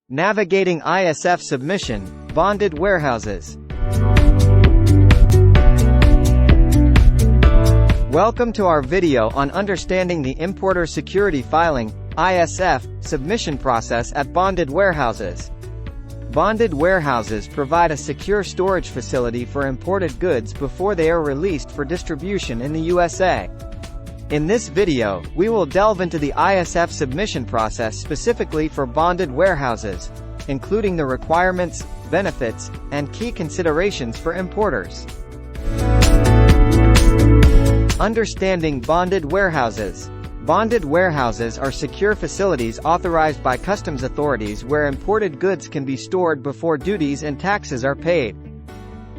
Navigating ISF submission, bonded warehouses. Welcome to our video on understanding the Importer Security Filing (ISF) submission process at bonded warehouses. Bonded warehouses provide a secure storage facility for imported goods before they are released for distribution in the USA. In this video, we will delve into the ISF submission process specifically for bonded warehouses, including the requirements, benefits, and key considerations for importers. Understanding bonded warehouses. Bonded warehouses are secure facilities authorized by customs authorities where imported goods can be stored before duties and taxes are paid.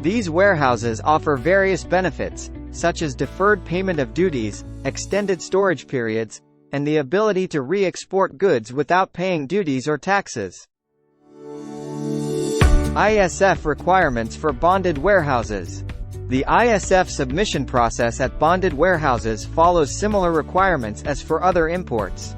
These warehouses offer various benefits, such as deferred payment of duties, extended storage periods, and the ability to re-export goods without paying duties or taxes. ISF requirements for bonded warehouses. The ISF submission process at bonded warehouses follows similar requirements as for other imports.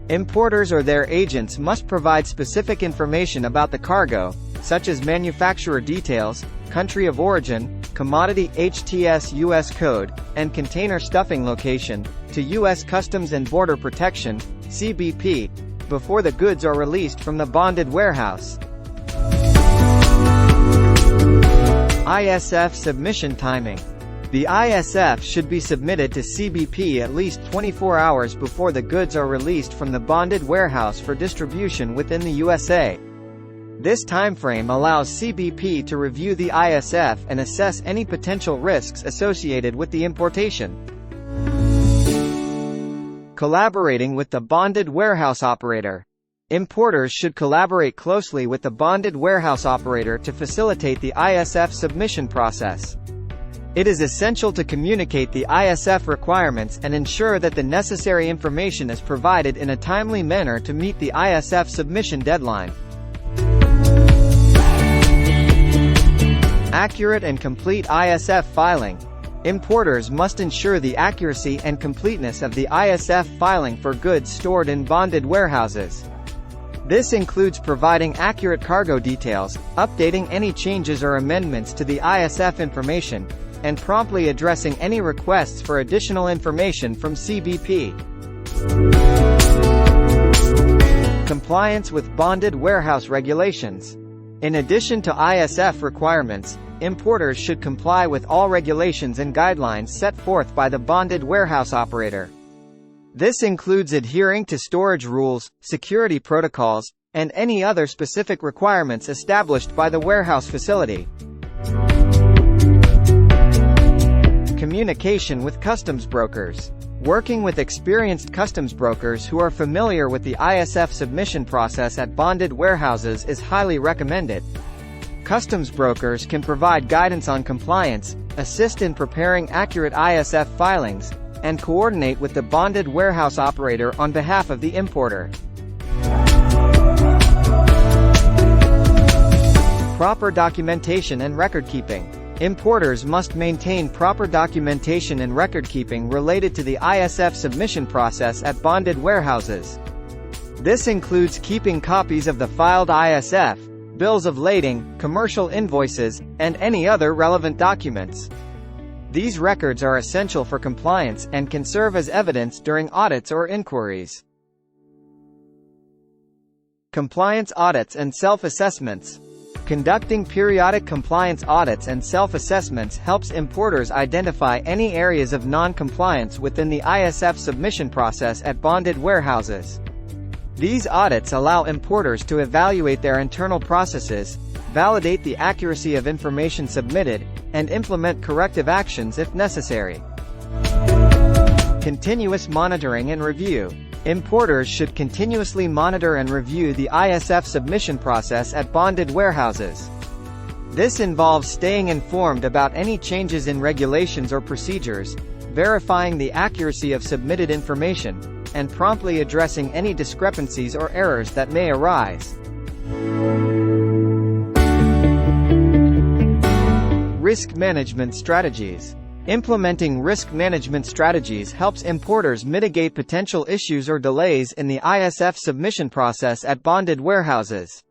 Importers or their agents must provide specific information about the cargo, such as manufacturer details, country of origin, commodity HTS US code, and container stuffing location, to U.S. Customs and Border Protection, CBP, before the goods are released from the bonded warehouse. ISF submission timing. The ISF should be submitted to CBP at least 24 hours before the goods are released from the bonded warehouse for distribution within the USA. This timeframe allows CBP to review the ISF and assess any potential risks associated with the importation. Collaborating with the bonded warehouse operator. Importers should collaborate closely with the bonded warehouse operator to facilitate the ISF submission process. It is essential to communicate the ISF requirements and ensure that the necessary information is provided in a timely manner to meet the ISF submission deadline. Accurate and complete ISF filing. Importers must ensure the accuracy and completeness of the ISF filing for goods stored in bonded warehouses. This includes providing accurate cargo details, updating any changes or amendments to the ISF information, and promptly addressing any requests for additional information from CBP. Compliance with bonded warehouse regulations. In addition to ISF requirements, importers should comply with all regulations and guidelines set forth by the bonded warehouse operator. This includes adhering to storage rules, security protocols, and any other specific requirements established by the warehouse facility. Communication with customs brokers. Working with experienced customs brokers who are familiar with the ISF submission process at bonded warehouses is highly recommended. Customs brokers can provide guidance on compliance, assist in preparing accurate ISF filings, and coordinate with the bonded warehouse operator on behalf of the importer. Proper documentation and record keeping. Importers must maintain proper documentation and record-keeping related to the ISF submission process at bonded warehouses. This includes keeping copies of the filed ISF, bills of lading, commercial invoices, and any other relevant documents. These records are essential for compliance and can serve as evidence during audits or inquiries. Compliance audits and self-assessments. Conducting periodic compliance audits and self-assessments helps importers identify any areas of non-compliance within the ISF submission process at bonded warehouses. These audits allow importers to evaluate their internal processes, validate the accuracy of information submitted, and implement corrective actions if necessary. Continuous monitoring and review. Importers should continuously monitor and review the ISF submission process at bonded warehouses. This involves staying informed about any changes in regulations or procedures, verifying the accuracy of submitted information, and promptly addressing any discrepancies or errors that may arise. Risk management strategies. Implementing risk management strategies helps importers mitigate potential issues or delays in the ISF submission process at bonded warehouses.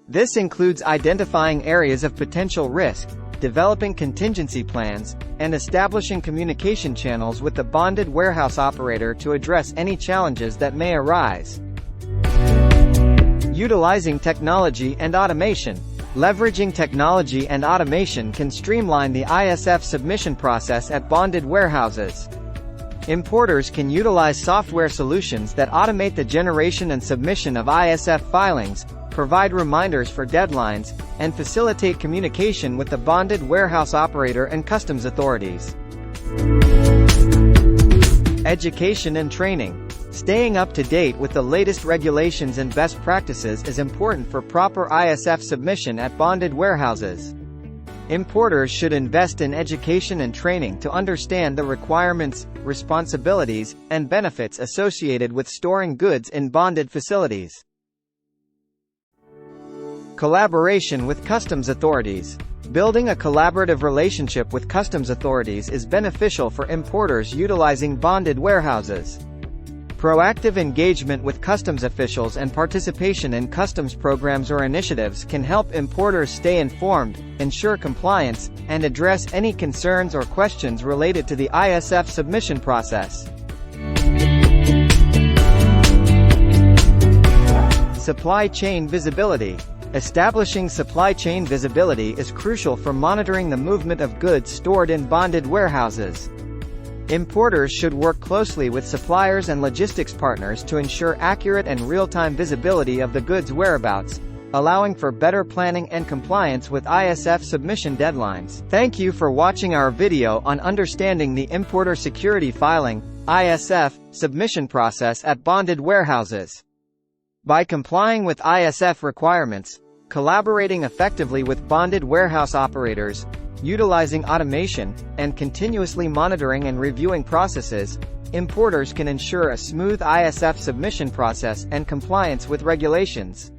This includes identifying areas of potential risk, developing contingency plans, and establishing communication channels with the bonded warehouse operator to address any challenges that may arise. Utilizing technology and automation. Leveraging technology and automation can streamline the ISF submission process at bonded warehouses. Importers can utilize software solutions that automate the generation and submission of ISF filings, provide reminders for deadlines, and facilitate communication with the bonded warehouse operator and customs authorities. Education and training. Staying up to date with the latest regulations and best practices is important for proper ISF submission at bonded warehouses. Importers should invest in education and training to understand the requirements, responsibilities, and benefits associated with storing goods in bonded facilities. Collaboration with customs authorities. Building a collaborative relationship with customs authorities is beneficial for importers utilizing bonded warehouses. Proactive engagement with customs officials and participation in customs programs or initiatives can help importers stay informed, ensure compliance, and address any concerns or questions related to the ISF submission process. Supply chain visibility. Establishing supply chain visibility is crucial for monitoring the movement of goods stored in bonded warehouses. Importers should work closely with suppliers and logistics partners to ensure accurate and real-time visibility of the goods' whereabouts, allowing for better planning and compliance with ISF submission deadlines. Thank you for watching our video on understanding the importer security filing (ISF) submission process at bonded warehouses. By complying with ISF requirements, collaborating effectively with bonded warehouse operators, utilizing automation, and continuously monitoring and reviewing processes, importers can ensure a smooth ISF submission process and compliance with regulations.